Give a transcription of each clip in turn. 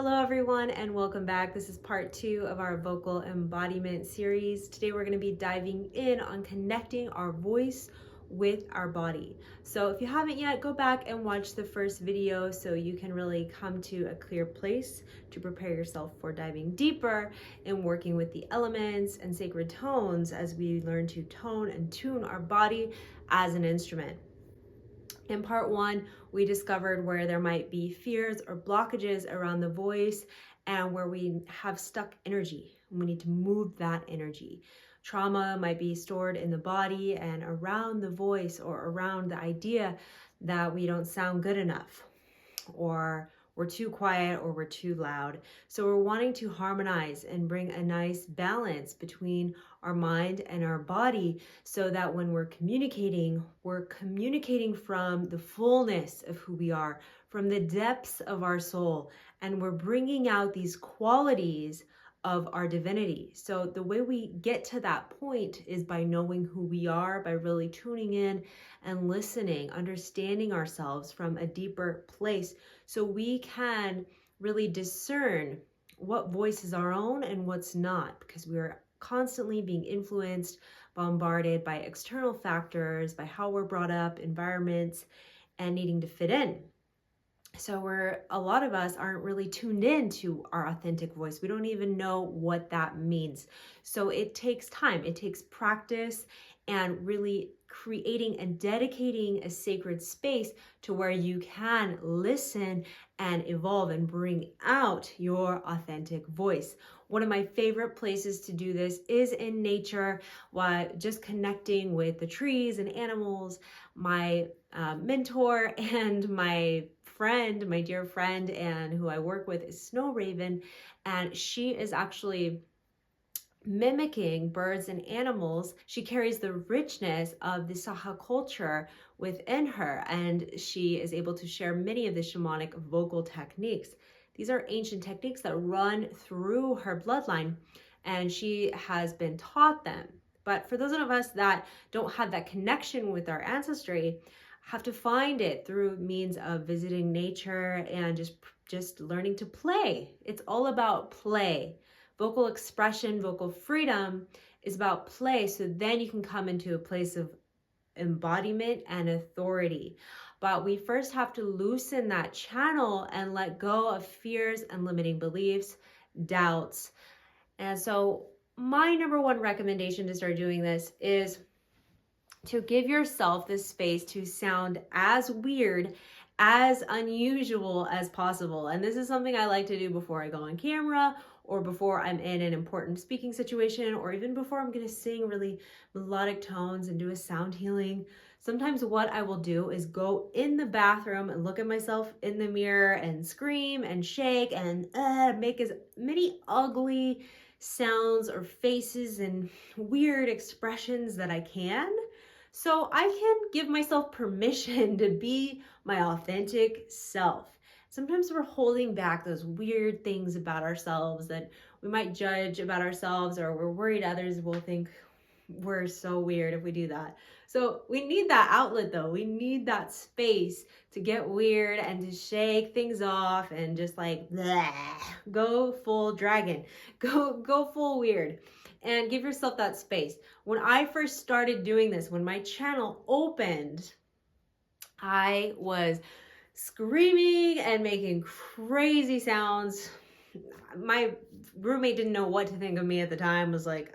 Hello everyone and welcome back. This is part 2 of our Vocal Embodiment Series. Today we're going to be diving in on connecting our voice with our body. So if you haven't yet, go back and watch the first video so you can really come to a clear place to prepare yourself for diving deeper and working with the elements and sacred tones as we learn to tone and tune our body as an instrument. In part 1, we discovered where there might be fears or blockages around the voice and where we have stuck energy. We need to move that energy. Trauma might be stored in the body and around the voice or around the idea that we don't sound good enough, or we're too quiet, or we're too loud. So we're wanting to harmonize and bring a nice balance between our mind and our body so that when we're communicating from the fullness of who we are, from the depths of our soul, and we're bringing out these qualities of our divinity. So the way we get to that point is by knowing who we are, by really tuning in and listening, understanding ourselves from a deeper place so we can really discern what voice is our own and what's not, because we are constantly being influenced, bombarded by external factors, by how we're brought up, environments, and needing to fit in. So a lot of us aren't really tuned in to our authentic voice. We don't even know what that means. So it takes time, it takes practice, and really creating and dedicating a sacred space to where you can listen and evolve and bring out your authentic voice. One of my favorite places to do this is in nature, while just connecting with the trees and animals. My mentor and my dear friend, and who I work with, is Snow Raven, and she is actually mimicking birds and animals. She carries the richness of the Saha culture within her, and she is able to share many of the shamanic vocal techniques. These are ancient techniques that run through her bloodline, and she has been taught them. But for those of us that don't have that connection with our ancestry, have to find it through means of visiting nature and just learning to play. It's all about play. Vocal expression, vocal freedom is about play, so then you can come into a place of embodiment and authority. But we first have to loosen that channel and let go of fears and limiting beliefs, doubts. And so my number one recommendation to start doing this is to give yourself the space to sound as weird, as unusual as possible. And this is something I like to do before I go on camera, or before I'm in an important speaking situation, or even before I'm going to sing really melodic tones and do a sound healing. Sometimes what I will do is go in the bathroom and look at myself in the mirror and scream and shake and make as many ugly sounds or faces and weird expressions that I can, so I can give myself permission to be my authentic self. Sometimes we're holding back those weird things about ourselves that we might judge about ourselves, or we're worried others will think we're so weird if we do that. So we need that outlet though. We need that space to get weird and to shake things off and just like bleh, go full dragon, go full weird, and give yourself that space. When I first started doing this, when my channel opened, I was screaming and making crazy sounds. My roommate didn't know what to think of me at the time. I was like,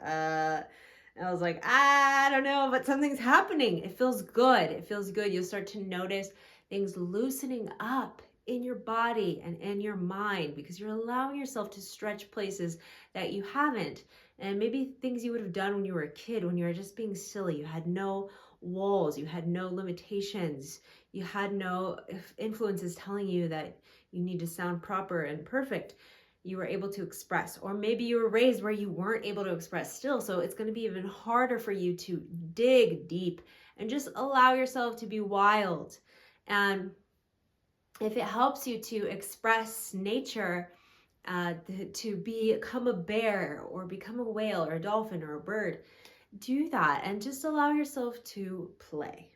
I don't know, but something's happening. It feels good. It feels good. You'll start to notice things loosening up in your body and in your mind, because you're allowing yourself to stretch places that you haven't. And maybe things you would have done when you were a kid, when you were just being silly. You had no walls, you had no limitations, you had no influences telling you that you need to sound proper and perfect. You were able to express, or maybe you were raised where you weren't able to express still, so it's going to be even harder for you to dig deep and just allow yourself to be wild. And if it helps you to express nature, to become a bear or become a whale or a dolphin or a bird, do that and just allow yourself to play.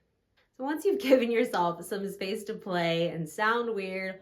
So once you've given yourself some space to play and sound weird,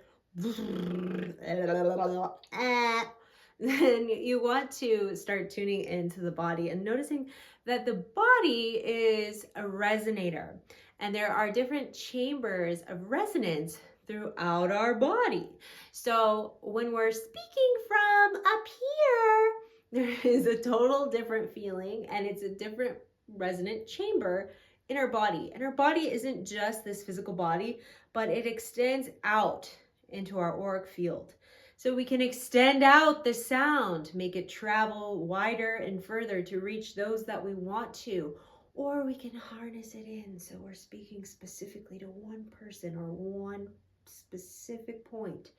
then you want to start tuning into the body and noticing that the body is a resonator, and there are different chambers of resonance throughout our body. So when we're speaking from up here, there is a total different feeling, and it's a different resonant chamber in our body. And our body isn't just this physical body, but it extends out into our auric field. So we can extend out the sound, make it travel wider and further to reach those that we want to, or we can harness it in so we're speaking specifically to one person or one specific point.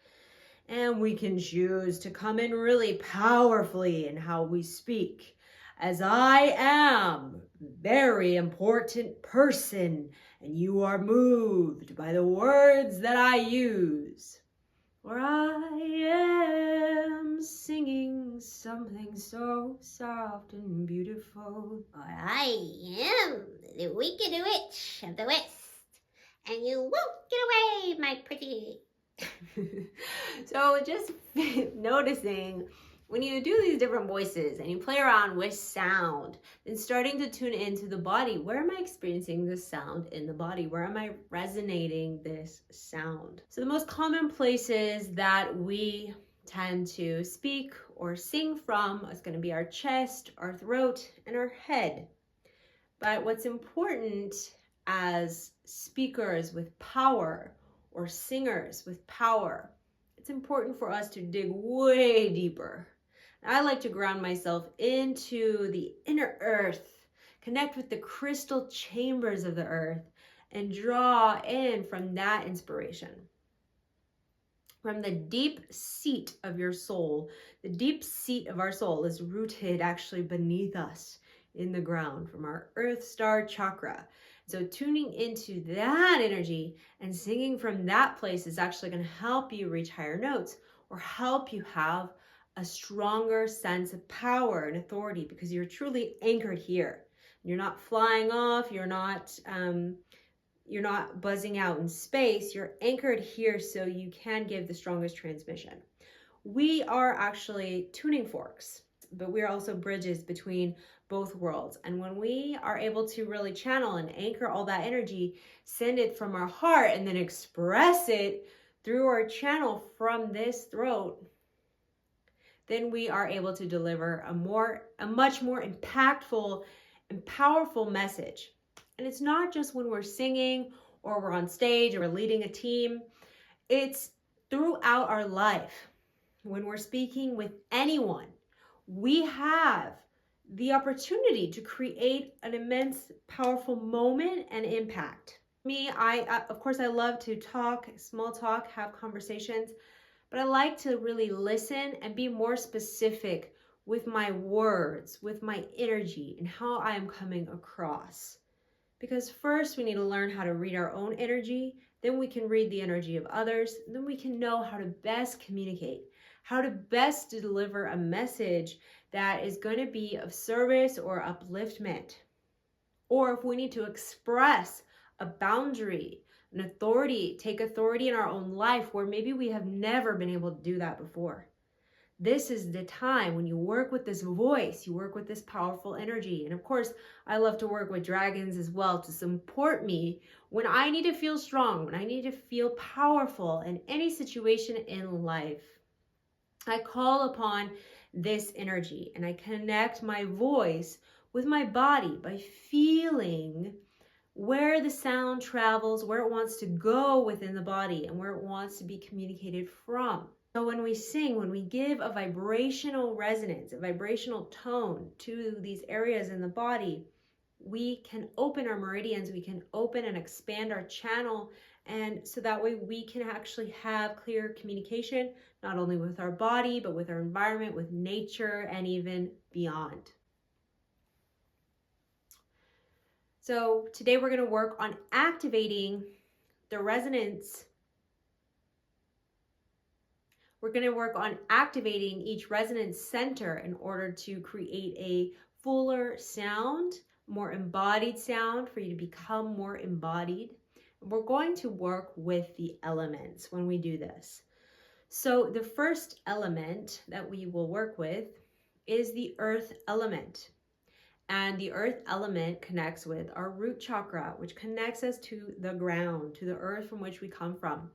And we can choose to come in really powerfully in how we speak. As I am a very important person, and you are moved by the words that I use. Or I am singing something so soft and beautiful. Or I am the Wicked Witch of the West, and you won't get away, my pretty. So just noticing when you do these different voices and you play around with sound, then starting to tune into the body. Where am I experiencing this sound in the body? Where am I resonating this sound? So the most common places that we tend to speak or sing from is going to be our chest, our throat, and our head. But what's important as speakers with power or singers with power, it's important for us to dig way deeper. I like to ground myself into the inner earth, connect with the crystal chambers of the earth, and draw in from that inspiration. From the deep seat of your soul, the deep seat of our soul is rooted actually beneath us in the ground from our earth star chakra. So tuning into that energy and singing from that place is actually going to help you reach higher notes or help you have a stronger sense of power and authority, because you're truly anchored here. You're not flying off, you're not buzzing out in space, you're anchored here so you can give the strongest transmission. We are actually tuning forks, but we're also bridges between both worlds. And when we are able to really channel and anchor all that energy, send it from our heart, and then express it through our channel from this throat, then we are able to deliver a much more impactful and powerful message. And it's not just when we're singing or we're on stage or we're leading a team. It's throughout our life. When we're speaking with anyone, we have the opportunity to create an immense, powerful moment and impact. Me, of course, I love to talk, small talk, have conversations, but I like to really listen and be more specific with my words, with my energy, and how I am coming across. Because first we need to learn how to read our own energy, then we can read the energy of others, then we can know how to best communicate, how to best deliver a message that is going to be of service or upliftment. Or if we need to express a boundary, an authority, take authority in our own life where maybe we have never been able to do that before. This is the time when you work with this voice, you work with this powerful energy. And of course, I love to work with dragons as well to support me when I need to feel strong, when I need to feel powerful in any situation in life. I call upon this energy and I connect my voice with my body by feeling where the sound travels, where it wants to go within the body, and where it wants to be communicated from. So when we sing, when we give a vibrational resonance, a vibrational tone to these areas in the body, we can open our meridians, we can open and expand our channel, and so that way we can actually have clear communication, not only with our body, but with our environment, with nature, and even beyond. So today we're going to work on activating the resonance. We're going to work on activating each resonance center in order to create a fuller sound, more embodied sound for you to become more embodied. We're going to work with the elements when we do this. So the first element that we will work with is the earth element. And the earth element connects with our root chakra, which connects us to the ground, to the earth from which we come from.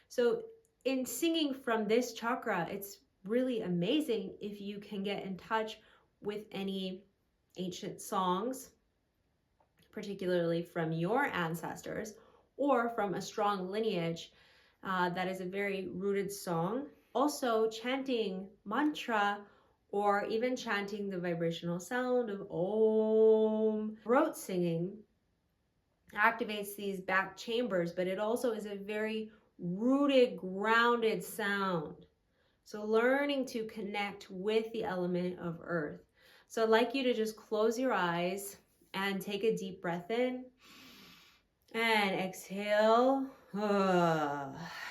So in singing from this chakra, it's really amazing if you can get in touch with any ancient songs, particularly from your ancestors, or from a strong lineage that is a very rooted song. Also, chanting mantra or even chanting the vibrational sound of Om. Throat singing activates these back chambers, but it also is a very rooted, grounded sound. So learning to connect with the element of earth. So I'd like you to just close your eyes and take a deep breath in and exhale.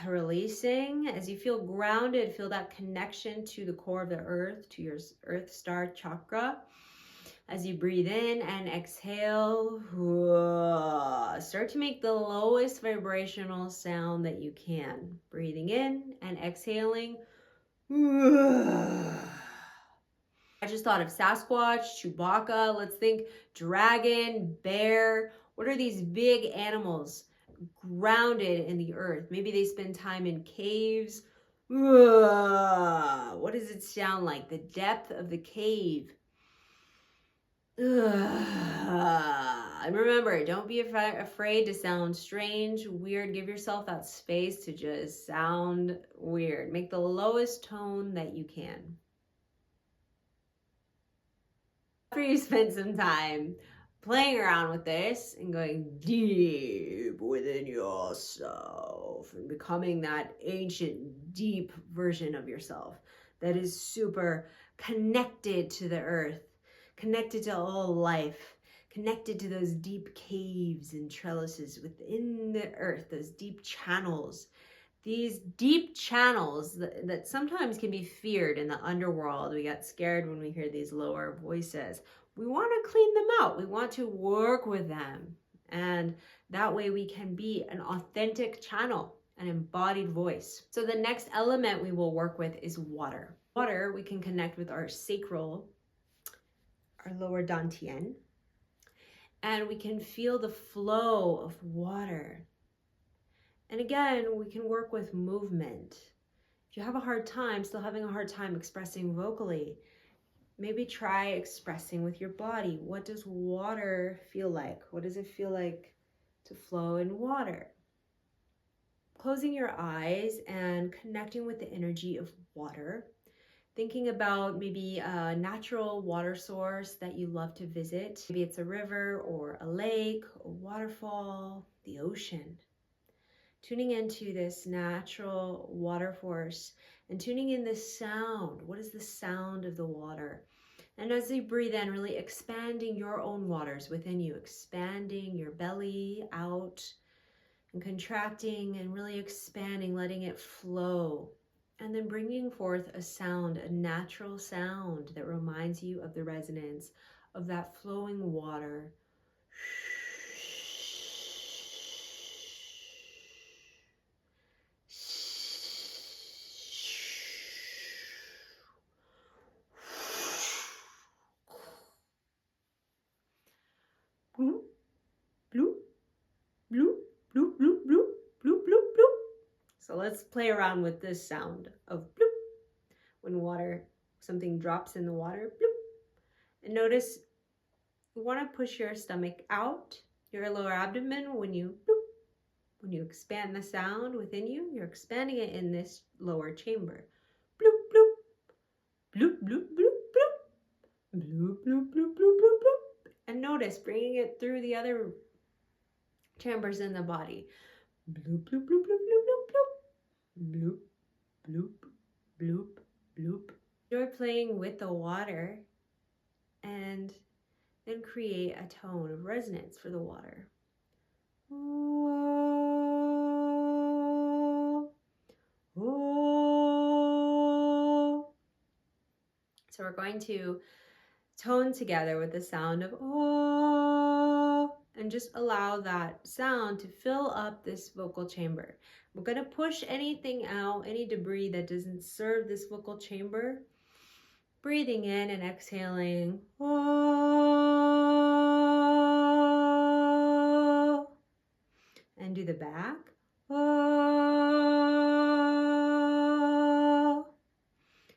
Releasing. As you feel grounded, feel that connection to the core of the earth, to your earth star chakra. As you breathe in and exhale, start to make the lowest vibrational sound that you can. Breathing in and exhaling. I just thought of Sasquatch, Chewbacca. Let's think dragon, bear. What are these big animals grounded in the earth? Maybe they spend time in caves. What does it sound like? The depth of the cave. And remember, don't be afraid to sound strange, weird. Give yourself that space to just sound weird. Make the lowest tone that you can. After you spend some time playing around with this and going deep within yourself and becoming that ancient, deep version of yourself that is super connected to the earth, connected to all life, connected to those deep caves and trellises within the earth, those deep channels. These deep channels that sometimes can be feared in the underworld. We get scared when we hear these lower voices. We want to clean them out. We want to work with them. And that way we can be an authentic channel, an embodied voice. So the next element we will work with is water. Water, we can connect with our sacral, our lower dantian, and we can feel the flow of water. And again, we can work with movement. If you have a hard time, still having a hard time expressing vocally, maybe try expressing with your body. What does water feel like? What does it feel like to flow in water? Closing your eyes and connecting with the energy of water. Thinking about maybe a natural water source that you love to visit. Maybe it's a river or a lake, a waterfall, the ocean. Tuning into this natural water force and tuning in this sound. What is the sound of the water? And as you breathe in, really expanding your own waters within you, expanding your belly out and contracting and really expanding, letting it flow. And then bringing forth a sound, a natural sound that reminds you of the resonance of that flowing water. Bloop, bloop, bloop, bloop, bloop, bloop, bloop, bloop, bloop. So let's play around with this sound of bloop. When water, something drops in the water, bloop. And notice you want to push your stomach out, your lower abdomen when you bloop. When you expand the sound within you, you're expanding it in this lower chamber. Bloop, bloop, bloop, bloop, bloop, bloop, bloop, bloop, bloop, bloop, bloop, bloop. And notice bringing it through the other chambers in the body. Bloop, bloop, bloop, bloop, bloop, bloop, bloop, bloop, bloop, bloop, bloop. Enjoy playing with the water and then create a tone of resonance for the water. So we're going to tone together with the sound of oh, and just allow that sound to fill up this vocal chamber. We're going to push anything out, any debris that doesn't serve this vocal chamber. Breathing in and exhaling. Oh. And do the back. Oh.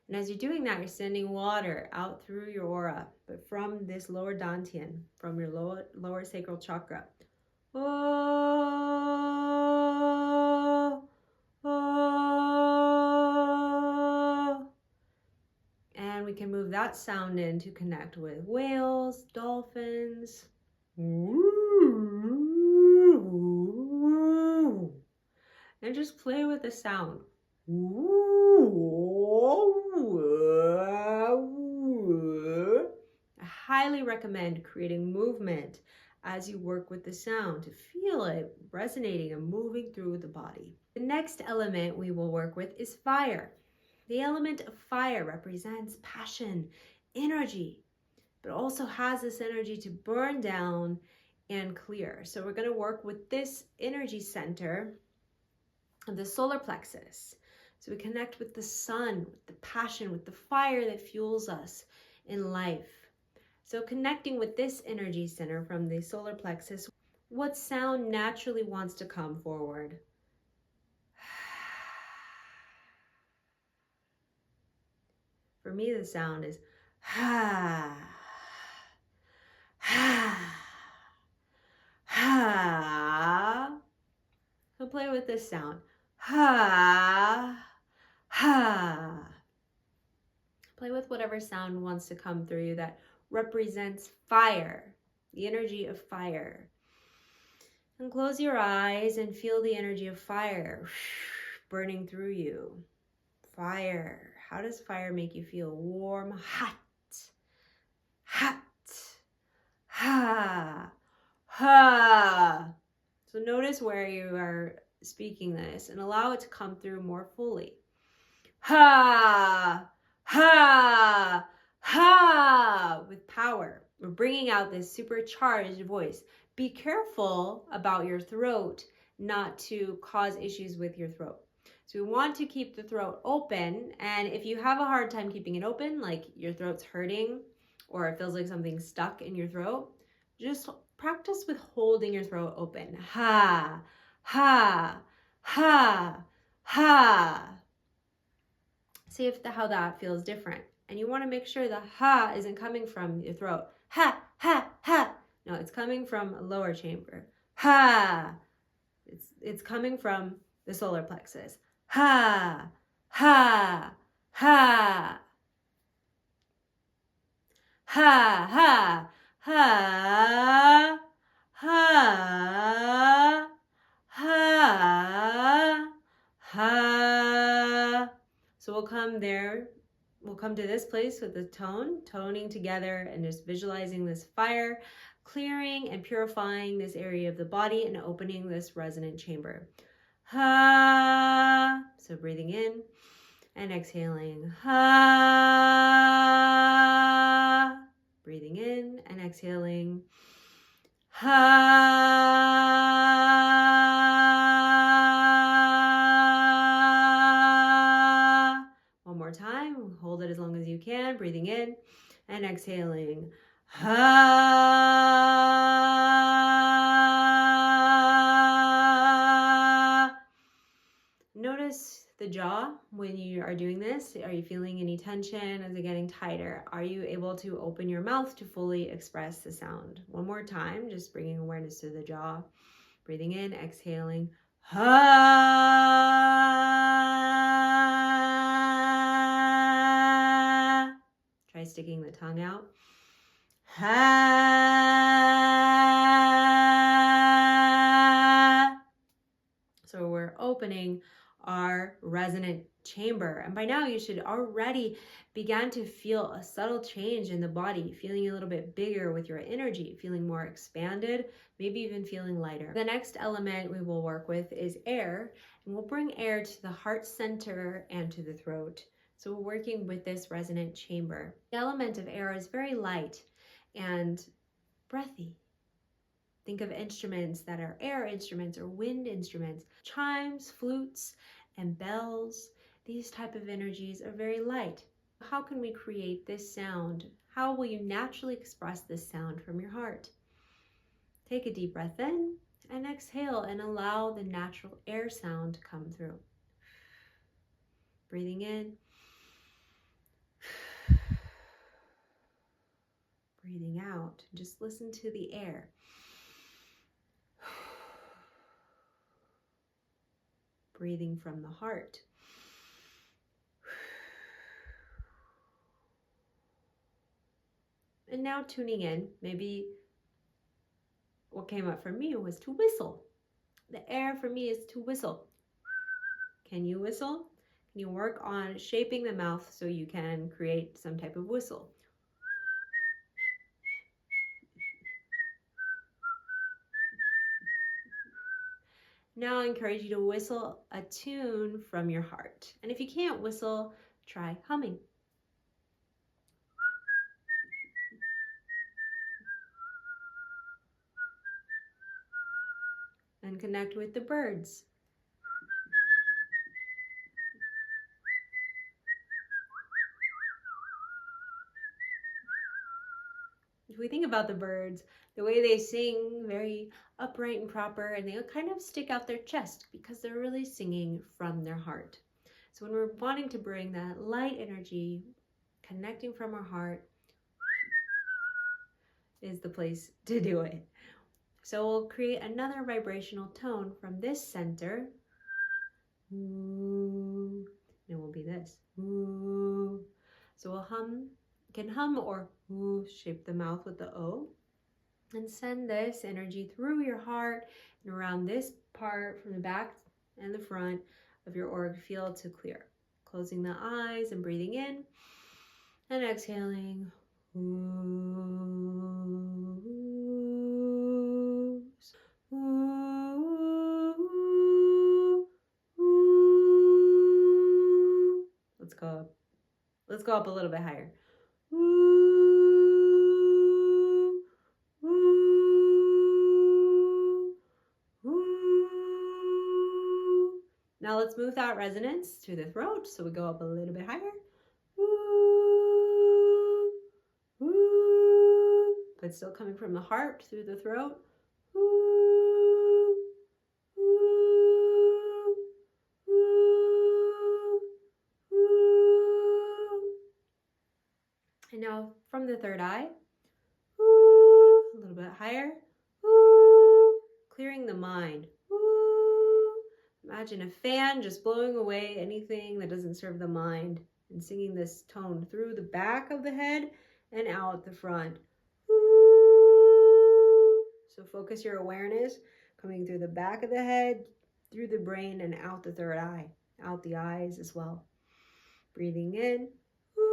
And as you're doing that, you're sending water out through your aura, but from this lower dantian, from your lower sacral chakra. Oh. Oh. And we can move that sound in to connect with whales, dolphins. And just play with the sound. I highly recommend creating movement as you work with the sound to feel it resonating and moving through the body. The next element we will work with is fire. The element of fire represents passion, energy, but also has this energy to burn down and clear. So we're going to work with this energy center of the solar plexus. So we connect with the sun, with the passion, with the fire that fuels us in life. So connecting with this energy center from the solar plexus, what sound naturally wants to come forward? For me, the sound is ha, ha, ha. So play with this sound. Ha, ha. Play with whatever sound wants to come through you that represents fire, the energy of fire. And close your eyes and feel the energy of fire burning through you. Fire. How does fire make you feel? Warm, hot, hot, ha, ha. So notice where you are speaking this and allow it to come through more fully. Ha, ha, ha, with power. We're bringing out this supercharged voice. Be careful about your throat not to cause issues with your throat. So we want to keep the throat open, and if you have a hard time keeping it open, like your throat's hurting or it feels like something's stuck in your throat, just practice with holding your throat open. Ha, ha, ha, ha. See how that feels different. And you want to make sure the ha isn't coming from your throat. Ha, ha, ha. No, it's coming from a lower chamber. Ha. It's coming from the solar plexus. Ha, ha, ha. Ha, ha, ha, ha, ha, ha. So we'll come there. We'll come to this place with the toning together and just visualizing this fire, clearing and purifying this area of the body and opening this resonant chamber. Ha. So breathing in and exhaling. Ha. Breathing in and exhaling. Ha. One more time. Hold it as long as you can. Breathing in and exhaling. Ha. Notice the jaw when you are doing this. Are you feeling any tension? Is it getting tighter? Are you able to open your mouth to fully express the sound? One more time, just bringing awareness to the jaw. Breathing in, exhaling. Ha. Try sticking the tongue out. Ha. So we're opening our resonant chamber. And by now you should already begin to feel a subtle change in the body, feeling a little bit bigger with your energy, feeling more expanded, maybe even feeling lighter. The next element we will work with is air, and we'll bring air to the heart center and to the throat. So we're working with this resonant chamber. The element of air is very light and breathy. Think of instruments that are air instruments or wind instruments. Chimes, flutes, and bells. These type of energies are very light. How can we create this sound? How will you naturally express this sound from your heart? Take a deep breath in and exhale and allow the natural air sound to come through. Breathing in. Breathing out. Just listen to the air. Breathing from the heart. And now tuning in, maybe what came up for me was to whistle. The air for me is to whistle. Can you whistle? Can you work on shaping the mouth so you can create some type of whistle? Now I encourage you to whistle a tune from your heart. And if you can't whistle, try humming. And connect with the birds. If we think about the birds, the way they sing, very upright and proper, and they kind of stick out their chest because they're really singing from their heart. So when we're wanting to bring that light energy, connecting from our heart is the place to do it. So we'll create another vibrational tone from this center. Ooh. And it will be this. Ooh. So we'll can hum or ooh, shape the mouth with the O. And send this energy through your heart and around this part from the back and the front of your auric field to clear. Closing the eyes and breathing in and exhaling. Ooh. Ooh. Ooh. Let's go up. Let's go up a little bit higher. Ooh. Ooh. Ooh. Now let's move that resonance through the throat. So we go up a little bit higher. Ooh. Ooh. But still coming from the heart through the throat. Ooh. Ooh. Ooh. Ooh. And now from the third eye. Ooh. A little bit higher. Ooh. Clearing the mind. Ooh. Imagine a fan just blowing away anything that doesn't serve the mind and singing this tone through the back of the head and out the front. Ooh. So focus your awareness coming through the back of the head, through the brain, and out the third eye, out the eyes as well. Breathing in. Ooh.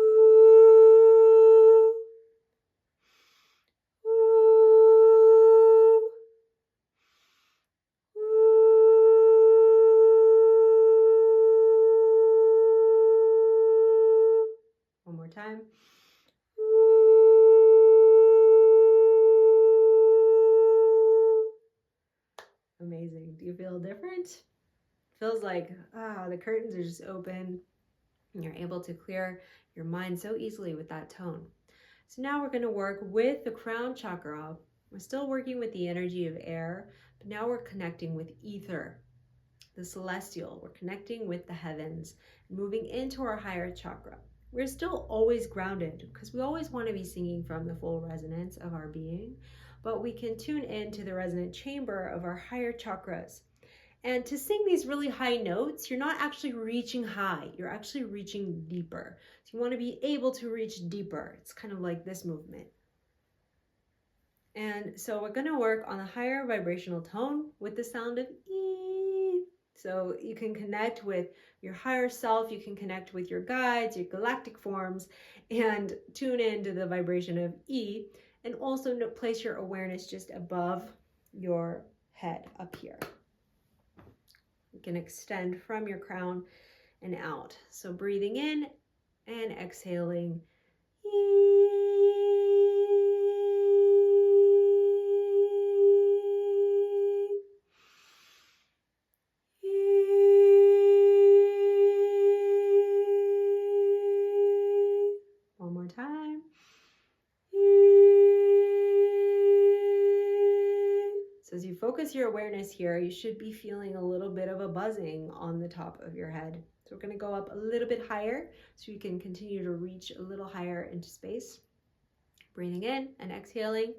Ooh. One more time. Amazing. Do you feel different? Feels like the curtains are just open and you're able to clear your mind so easily with that tone. So now we're going to work with the crown chakra. We're still working with the energy of air, but now we're connecting with ether, the celestial. We're connecting with the heavens, moving into our higher chakra. We're still always grounded because we always want to be singing from the full resonance of our being, but we can tune into the resonant chamber of our higher chakras. And to sing these really high notes, you're not actually reaching high, you're actually reaching deeper. So you want to be able to reach deeper. It's kind of like this movement. And so we're going to work on a higher vibrational tone with the sound of E. So you can connect with your higher self, you can connect with your guides, your galactic forms, and tune into the vibration of E, and also place your awareness just above your head up here. You can extend from your crown and out. So breathing in and exhaling. So as you focus your awareness here, you should be feeling a little bit of a buzzing on the top of your head. So we're going to go up a little bit higher so you can continue to reach a little higher into space. Breathing in and exhaling.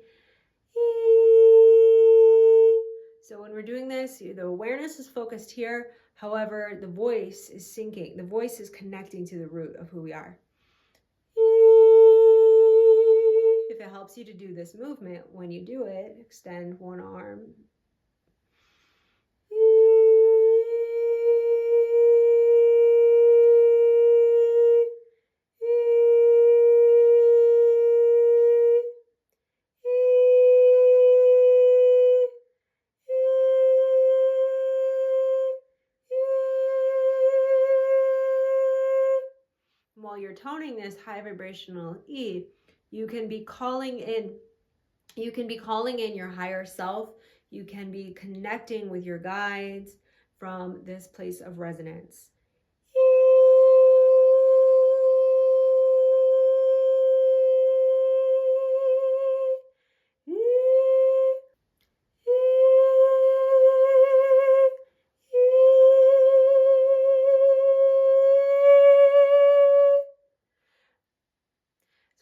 So when we're doing this, the awareness is focused here. However, the voice is syncing. The voice is connecting to the root of who we are. If it helps you to do this movement, when you do it, extend one arm. While you're toning this high vibrational E, you can be calling in your higher self. You can be connecting with your guides from this place of resonance.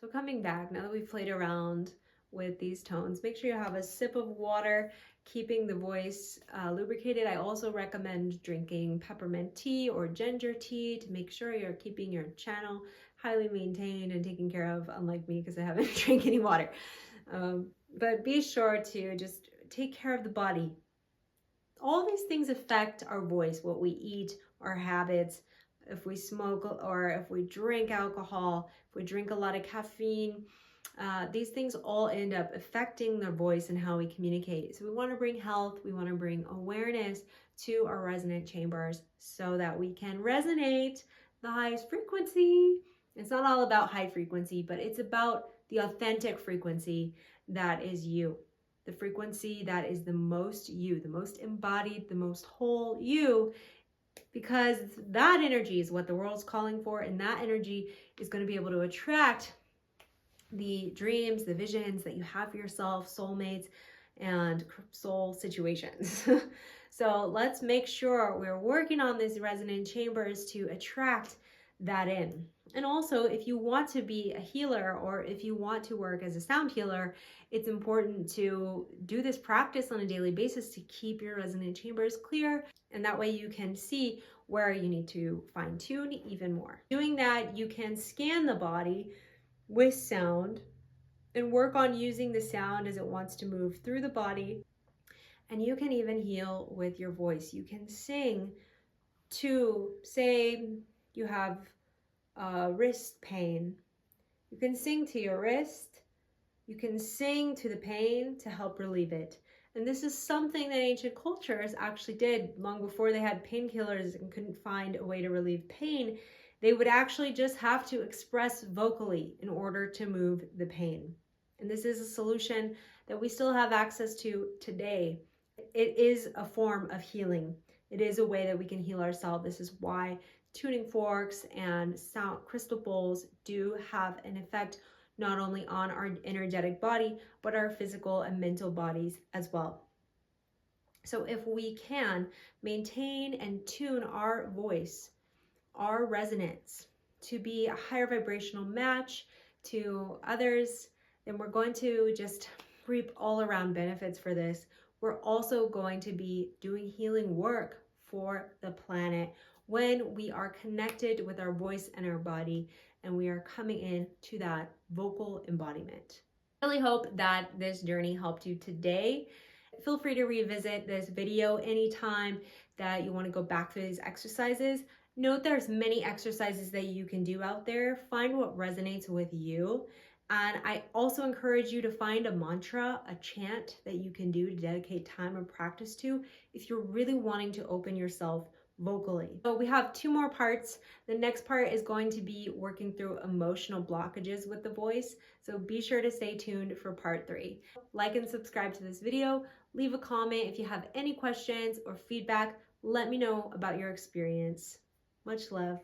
So coming back, now that we've played around with these tones, make sure you have a sip of water, keeping the voice lubricated. I also recommend drinking peppermint tea or ginger tea to make sure you're keeping your channel highly maintained and taken care of, unlike me because I haven't drank any water. But be sure to just take care of the body. All these things affect our voice, what we eat, our habits, if we smoke or if we drink alcohol, if we drink a lot of caffeine. These things all end up affecting their voice and how we communicate. So we want to bring health, we want to bring awareness to our resonant chambers so that we can resonate the highest frequency. It's not all about high frequency, but it's about the authentic frequency that is you. The frequency that is the most you, the most embodied, the most whole you, because that energy is what the world's calling for, and that energy is going to be able to attract the dreams, the visions that you have for yourself, soulmates, and soul situations. So let's make sure we're working on these resonant chambers to attract that in. And also, if you want to be a healer or if you want to work as a sound healer, it's important to do this practice on a daily basis to keep your resonant chambers clear. And that way you can see where you need to fine tune even more. Doing that, you can scan the body with sound and work on using the sound as it wants to move through the body. And you can even heal with your voice. You can sing to, say you have wrist pain. You can sing to your wrist. You can sing to the pain to help relieve it. And this is something that ancient cultures actually did long before they had painkillers and couldn't find a way to relieve pain. They would actually just have to express vocally in order to move the pain. And this is a solution that we still have access to today. It is a form of healing. It is a way that we can heal ourselves. This is why tuning forks and sound crystal bowls do have an effect not only on our energetic body, but our physical and mental bodies as well. So if we can maintain and tune our voice, our resonance to be a higher vibrational match to others, then we're going to just reap all around benefits for this. We're also going to be doing healing work for the planet when we are connected with our voice and our body, and we are coming in to that vocal embodiment. I really hope that this journey helped you today. Feel free to revisit this video anytime that you want to go back through these exercises. Note there's many exercises that you can do out there. Find what resonates with you. And I also encourage you to find a mantra, a chant that you can do to dedicate time and practice to if you're really wanting to open yourself vocally. So we have 2 more parts. The next part is going to be working through emotional blockages with the voice. So be sure to stay tuned for part 3. Like and subscribe to this video. Leave a comment if you have any questions or feedback. Let me know about your experience. Much love.